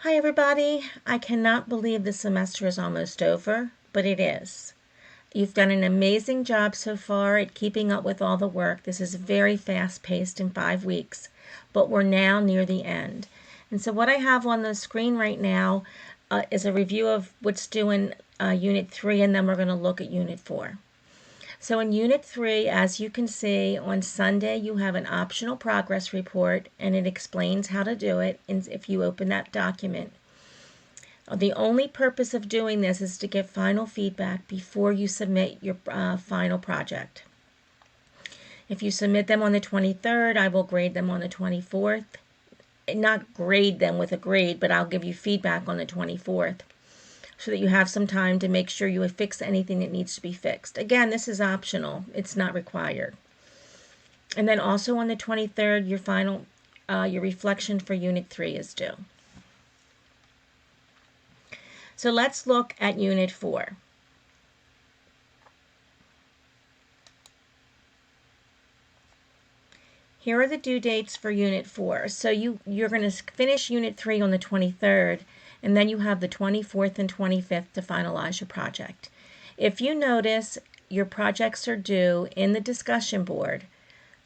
Hi everybody. I cannot believe the semester is almost over, but it is. You've done an amazing job so far at keeping up with all the work. This is very fast-paced in 5 weeks, but we're now near the end. And so what I have on the screen right now is a review of what's due in Unit 3, and then we're going to look at Unit 4. So in Unit 3, as you can see, on Sunday you have an optional progress report, and it explains how to do it if you open that document. The only purpose of doing this is to get final feedback before you submit your final project. If you submit them on the 23rd, I will grade them on the 24th. Not grade them with a grade, but I'll give you feedback on the 24th so that you have some time to make sure you have fixed anything that needs to be fixed. Again, this is optional. It's not required. And then also on the 23rd, your reflection for Unit 3 is due. So let's look at Unit 4. Here are the due dates for Unit 4. So you're going to finish Unit 3 on the 23rd, and then you have the 24th and 25th to finalize your project. If you notice, your projects are due in the discussion board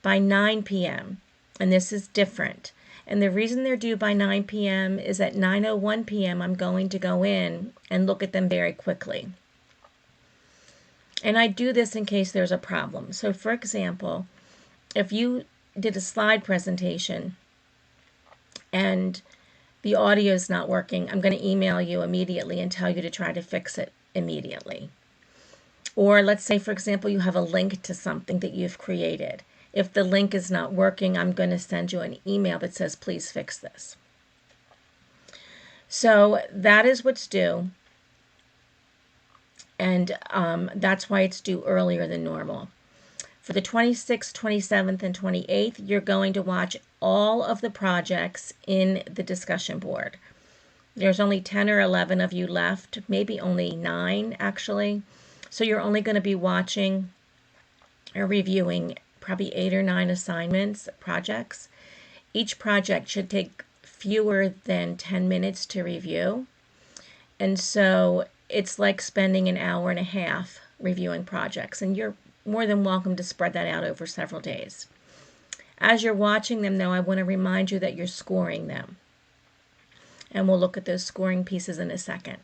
by 9 p.m., and this is different. And the reason they're due by 9 p.m. is at 9:01 p.m. I'm going to go in and look at them very quickly. And I do this in case there's a problem. So for example, if you did a slide presentation and the audio is not working, I'm going to email you immediately and tell you to try to fix it immediately. Or let's say, for example, you have a link to something that you've created. If the link is not working, I'm going to send you an email that says, please fix this. So that is what's due. And that's why it's due earlier than normal. For the 26th, 27th, and 28th, you're going to watch all of the projects in the discussion board. There's only 10 or 11 of you left, maybe only 9 actually. So you're only going to be watching or reviewing probably 8 or 9 assignments, projects. Each project should take fewer than 10 minutes to review. And so it's like spending an hour and a half reviewing projects, and you're more than welcome to spread that out over several days. As you're watching them, though, I want to remind you that you're scoring them. And we'll look at those scoring pieces in a second.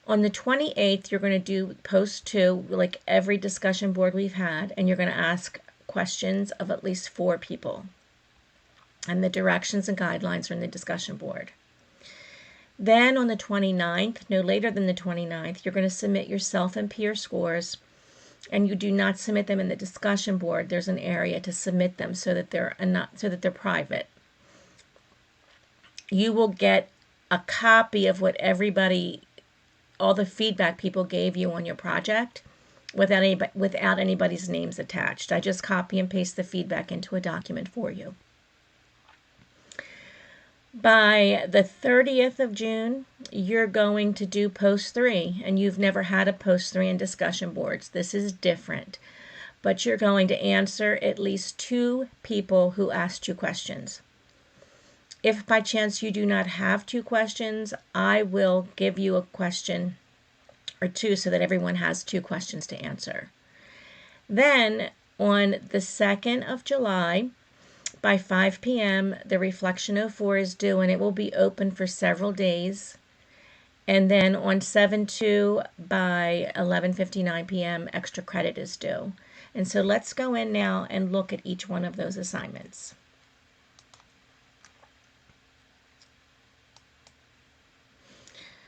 On the 28th, you're going to do post 2, like every discussion board we've had, and you're going to ask questions of at least 4 people. And the directions and guidelines are in the discussion board. Then on the 29th, no later than the 29th, you're going to submit your self and peer scores, and you do not submit them in the discussion board. There's an area to submit them so that they're private. You will get a copy of what all the feedback people gave you on your project without anybody's names attached. I just copy and paste the feedback into a document for you. By the 30th of June, you're going to do post 3, and you've never had a post 3 in discussion boards. This is different, but you're going to answer at least 2 people who asked you questions. If by chance you do not have 2 questions, I will give you a question or 2 so that everyone has 2 questions to answer. Then on the 2nd of July, by 5 p.m., the Reflection 04 is due, and it will be open for several days. And then on 7/2, by 11:59 p.m., extra credit is due. And so let's go in now and look at each one of those assignments.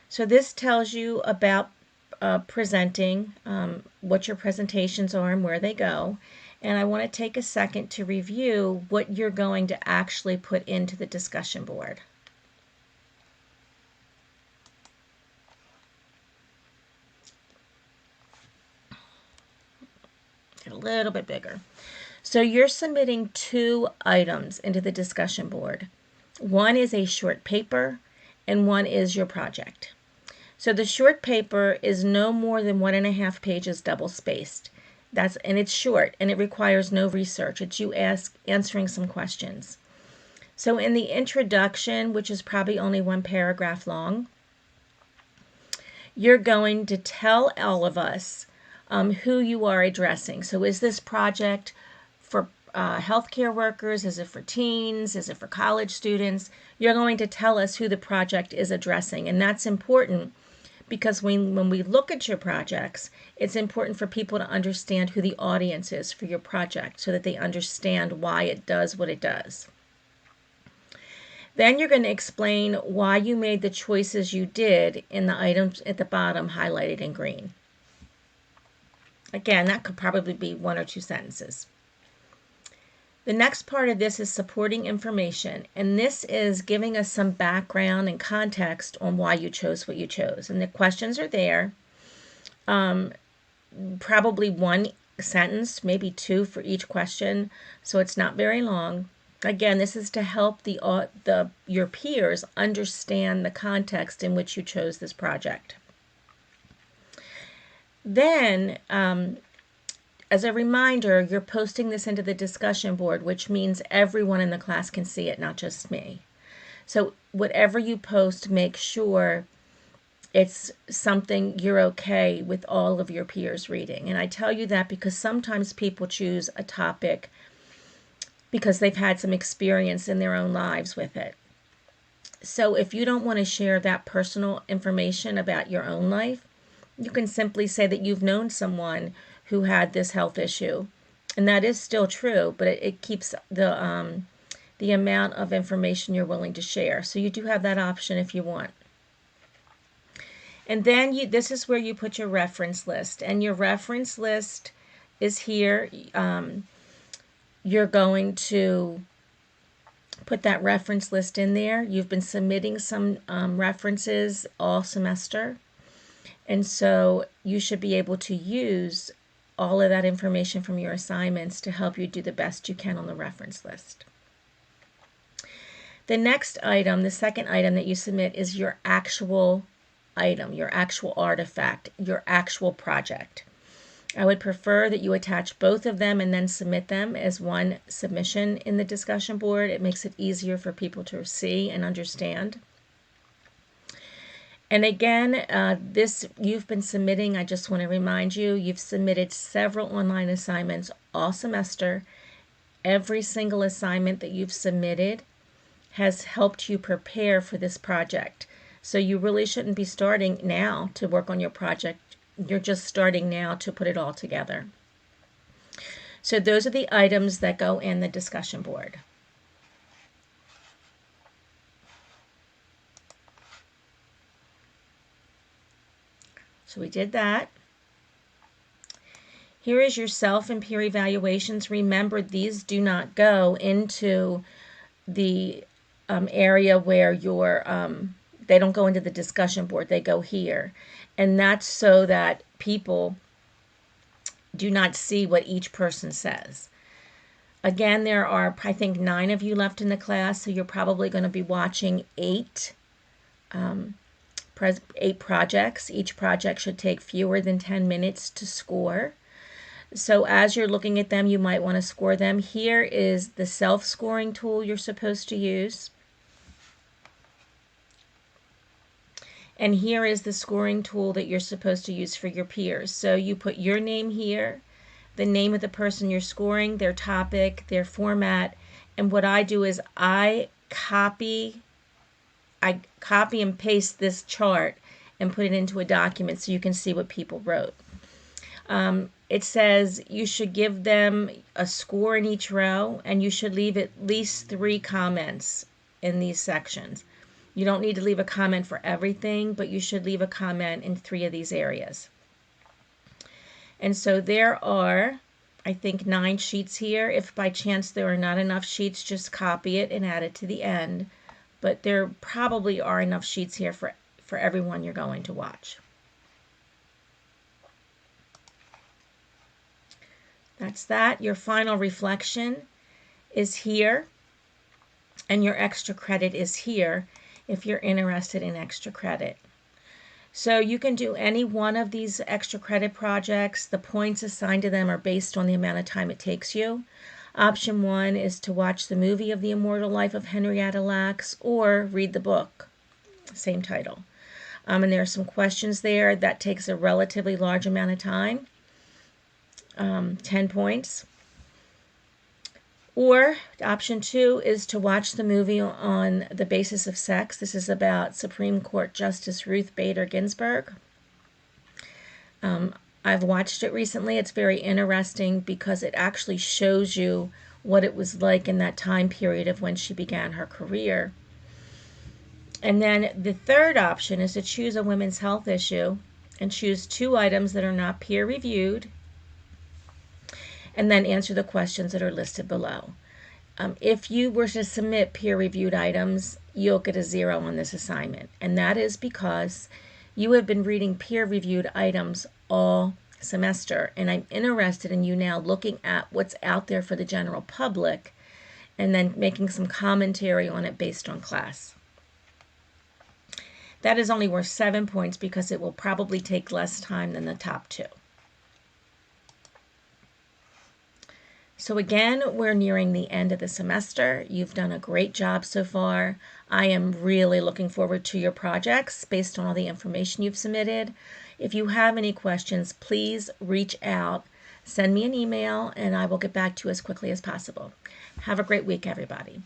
So this tells you about presenting, what your presentations are and where they go. And I want to take a second to review what you're going to actually put into the discussion board. Get a little bit bigger. So you're submitting 2 items into the discussion board. One is a short paper, and one is your project. So the short paper is no more than 1.5 pages double spaced. And it's short, and it requires no research. It's you answering some questions. So in the introduction, which is probably only one paragraph long, you're going to tell all of us who you are addressing. So is this project for healthcare workers? Is it for teens? Is it for college students? You're going to tell us who the project is addressing. And that's important because when we look at your projects, it's important for people to understand who the audience is for your project so that they understand why it does what it does. Then you're going to explain why you made the choices you did in the items at the bottom highlighted in green. Again, that could probably be 1 or 2 sentences. The next part of this is supporting information, and this is giving us some background and context on why you chose what you chose. And the questions are there, probably 1 sentence, maybe 2 for each question, so it's not very long. Again, this is to help your peers understand the context in which you chose this project. Then, as a reminder, you're posting this into the discussion board, which means everyone in the class can see it, not just me. So whatever you post, make sure it's something you're okay with all of your peers reading. And I tell you that because sometimes people choose a topic because they've had some experience in their own lives with it. So if you don't want to share that personal information about your own life, you can simply say that you've known someone who had this health issue. And that is still true, but it keeps the amount of information you're willing to share. So you do have that option if you want. And then this is where you put your reference list. And your reference list is here. You're going to put that reference list in there. You've been submitting some references all semester. And so you should be able to use all of that information from your assignments to help you do the best you can on the reference list. The next item, the second item that you submit, is your actual item, your actual artifact, your actual project. I would prefer that you attach both of them and then submit them as one submission in the discussion board. It makes it easier for people to see and understand. And again, this you've been submitting, I just want to remind you, you've submitted several online assignments all semester. Every single assignment that you've submitted has helped you prepare for this project. So you really shouldn't be starting now to work on your project. You're just starting now to put it all together. So those are the items that go in the discussion board. So we did that. Here is your self and peer evaluations. Remember, these do not go into the area where they don't go into the discussion board. They go here. And that's so that people do not see what each person says. Again, there are, I think, 9 of you left in the class, so you're probably going to be watching 8 projects. Each project should take fewer than 10 minutes to score. So as you're looking at them, you might want to score them. Here is the self-scoring tool you're supposed to use. And here is the scoring tool that you're supposed to use for your peers. So you put your name here, the name of the person you're scoring, their topic, their format, and what I do is I copy and paste this chart and put it into a document so you can see what people wrote. It says you should give them a score in each row, and you should leave at least 3 comments in these sections. You don't need to leave a comment for everything, but you should leave a comment in 3 of these areas. And so there are, I think, 9 sheets here. If by chance there are not enough sheets, just copy it and add it to the end. But there probably are enough sheets here for everyone you're going to watch. That's that. Your final reflection is here, and your extra credit is here if you're interested in extra credit. So you can do any one of these extra credit projects. The points assigned to them are based on the amount of time it takes you. Option 1 is to watch the movie of The Immortal Life of Henrietta Lacks or read the book, same title. And there are some questions there. That takes a relatively large amount of time, 10 points. Or option 2 is to watch the movie On the Basis of Sex. This is about Supreme Court Justice Ruth Bader Ginsburg. I've watched it recently. It's very interesting because it actually shows you what it was like in that time period of when she began her career. And then the third option is to choose a women's health issue and choose 2 items that are not peer reviewed, and then answer the questions that are listed below. If you were to submit peer-reviewed items, you'll get a 0 on this assignment. And that is because you have been reading peer-reviewed items all semester. And I'm interested in you now looking at what's out there for the general public and then making some commentary on it based on class. That is only worth 7 points because it will probably take less time than the top 2. So again, we're nearing the end of the semester. You've done a great job so far. I am really looking forward to your projects based on all the information you've submitted. If you have any questions, please reach out. Send me an email and I will get back to you as quickly as possible. Have a great week, everybody.